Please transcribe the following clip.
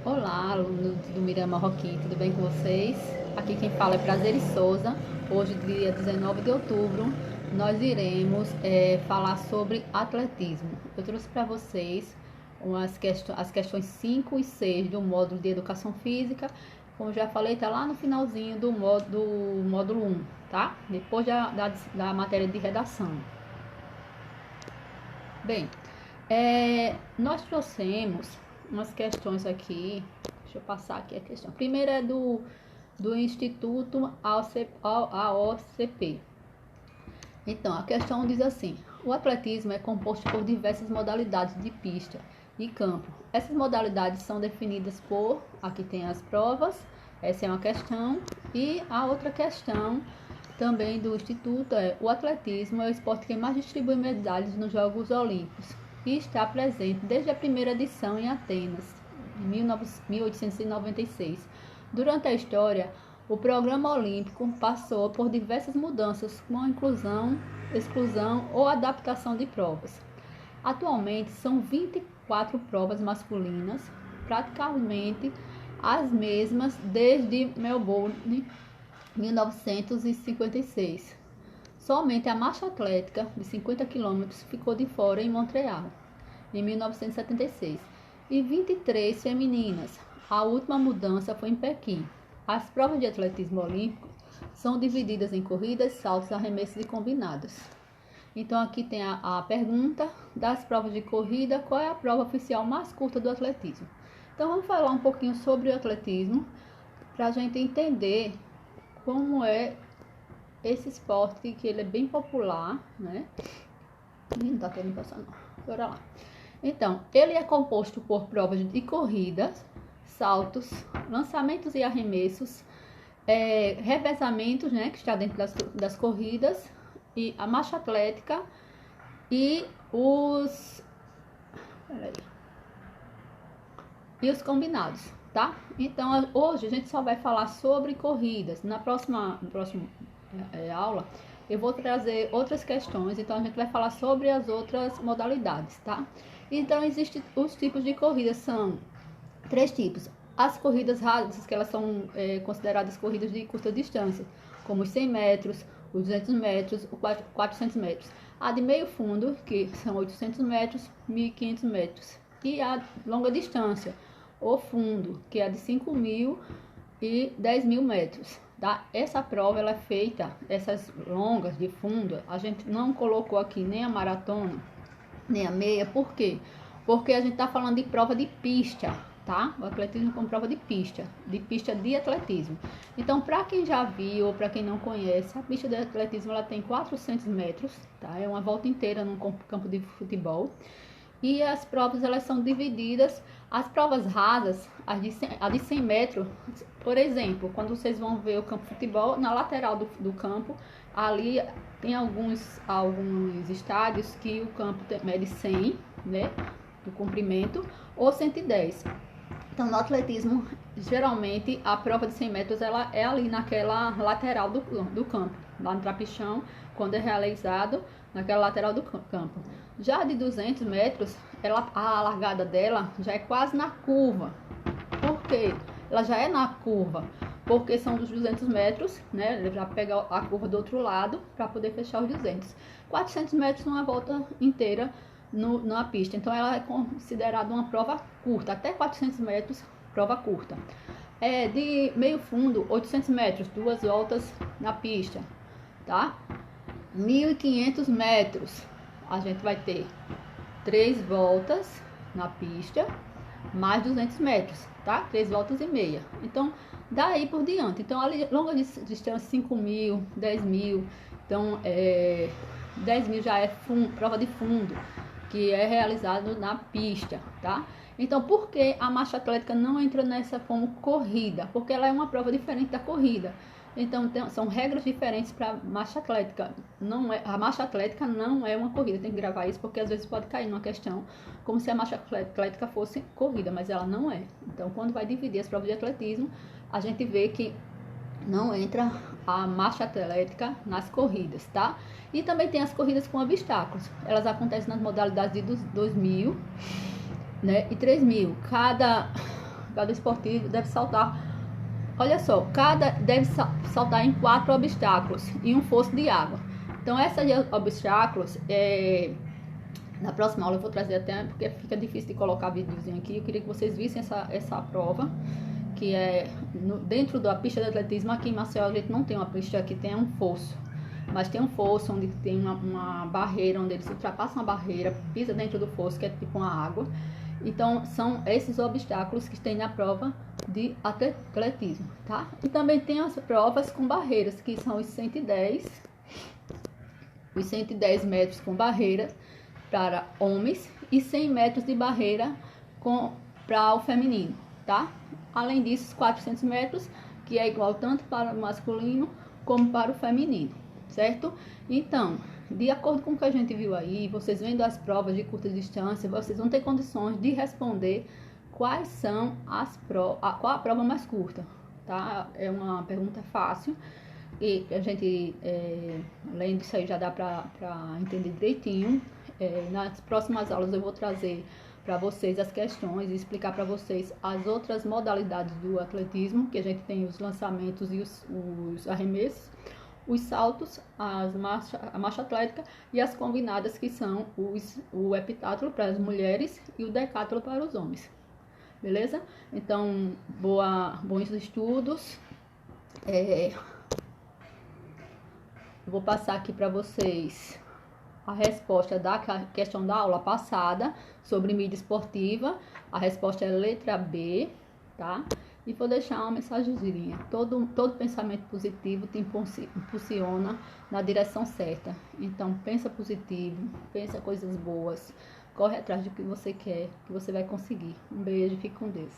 Olá, alunos do Mirama Roquim, tudo bem com vocês? Aqui quem fala é Prazeres Souza. Hoje, dia 19 de outubro, nós iremos falar sobre atletismo. Eu trouxe para vocês as questões 5 e 6 do módulo de Educação Física. Como já falei, está lá no finalzinho do módulo 1, tá? Depois da matéria de redação. Bem, nós trouxemos umas questões aqui. Deixa eu passar aqui a questão. A primeira é do Instituto AOCP. Então, a questão diz assim: o atletismo é composto por diversas modalidades de pista e campo. Essas modalidades são definidas por, aqui tem as provas, essa é uma questão, e a outra questão também do Instituto é: o atletismo é o esporte que mais distribui medalhas nos Jogos Olímpicos e está presente desde a primeira edição em Atenas, em 1896. Durante a história, o programa olímpico passou por diversas mudanças, como a inclusão, exclusão ou adaptação de provas. Atualmente, são 24 provas masculinas, praticamente as mesmas desde Melbourne, 1956. Somente a marcha atlética de 50 km ficou de fora em Montreal, em 1976, e 23 femininas. A última mudança foi em Pequim. As provas de atletismo olímpico são divididas em corridas, saltos, arremessos e combinados. Então aqui tem a pergunta das provas de corrida: qual é a prova oficial mais curta do atletismo? Então vamos falar um pouquinho sobre o atletismo para a gente entender como é esse esporte, que ele é bem popular, né? Não tá querendo passar não. Bora lá. Então, ele é composto por provas de corridas, saltos, lançamentos e arremessos, revezamentos, né, que está dentro das corridas, e a marcha atlética e os combinados, tá? Então, hoje a gente só vai falar sobre corridas. Na próxima aula, eu vou trazer outras questões, então a gente vai falar sobre as outras modalidades, tá? Então, existem os tipos de corridas, são 3 tipos. As corridas rasas, que elas são consideradas corridas de curta distância, como os 100 metros, os 200 metros, os 400 metros. A de meio fundo, que são 800 metros, 1.500 metros. E a longa distância, o fundo, que é de 5.000 e 10.000 metros. Tá? Essa prova ela é feita, essas longas de fundo, a gente não colocou aqui nem a maratona, nem a meia. Por quê? Porque a gente está falando de prova de pista, tá? O atletismo com prova de pista de atletismo. Então, para quem já viu ou para quem não conhece, a pista de atletismo ela tem 400 metros, tá? É uma volta inteira num campo de futebol. E as provas elas são divididas. As provas rasas, a de 100 metros, por exemplo, quando vocês vão ver o campo de futebol, na lateral do campo, ali tem alguns estádios que o campo mede 100, né, do comprimento, ou 110. Então, no atletismo, geralmente, a prova de 100 metros ela é ali naquela lateral do campo, lá no trapichão, quando é realizado naquela lateral do campo. Já de 200 metros, a largada dela já é quase na curva. Por quê? Ela já é na curva, porque são dos 200 metros, né? Ele já pega a curva do outro lado para poder fechar os 200. 400 metros numa volta inteira na pista. Então, ela é considerada uma prova curta, até 400 metros, prova curta. De meio fundo, 800 metros, 2 voltas na pista, tá? 1.500 metros, a gente vai ter 3 voltas na pista, mais 200 metros, tá? 3 voltas e meia. Então, daí por diante. Então, a longa distância, 5.000, 10.000. Então, 10.000 já é prova de fundo, que é realizado na pista, tá? Então, por que a marcha atlética não entra nessa como corrida? Porque ela é uma prova diferente da corrida. Então, são regras diferentes para marcha atlética. A marcha atlética não é uma corrida. Tem que gravar isso, porque às vezes pode cair numa questão como se a marcha atlética fosse corrida, mas ela não é. Então, quando vai dividir as provas de atletismo, a gente vê que não entra a marcha atlética nas corridas, tá? E também tem as corridas com obstáculos. Elas acontecem nas modalidades de 2.000, né, e 3.000. Cada esportista deve saltar. Olha só, cada deve saltar em 4 obstáculos e um fosso de água. Então, esses obstáculos, na próxima aula eu vou trazer até, porque fica difícil de colocar videozinho aqui. Eu queria que vocês vissem essa prova, que é dentro da pista de atletismo. Aqui em Maceió a gente não tem uma pista que tenha um fosso, mas tem um fosso onde tem uma barreira, onde eles ultrapassam a barreira, pisa dentro do fosso, que é tipo uma água. Então, são esses obstáculos que tem na prova de atletismo, tá? E também tem as provas com barreiras, que são os 110 metros com barreira para homens e 100 metros de barreira para o feminino, tá? Além disso, os 400 metros, que é igual tanto para o masculino como para o feminino, certo? Então, de acordo com o que a gente viu aí, vocês vendo as provas de curta distância, vocês vão ter condições de responder quais são qual a prova mais curta, tá? É uma pergunta fácil e a gente, além disso aí, já dá para entender direitinho. Nas próximas aulas eu vou trazer para vocês as questões e explicar para vocês as outras modalidades do atletismo, que a gente tem os lançamentos e os arremessos, os saltos, a marcha atlética e as combinadas, que são o heptátlon para as mulheres e o decátlon para os homens. Beleza? Então, bons estudos. Vou passar aqui para vocês a resposta da questão da aula passada sobre mídia esportiva. A resposta é a letra B, tá? E vou deixar uma mensagenzinha. Todo pensamento positivo te impulsiona na direção certa. Então, pensa positivo, pensa coisas boas, corre atrás do que você quer, que você vai conseguir. Um beijo, fique com Deus.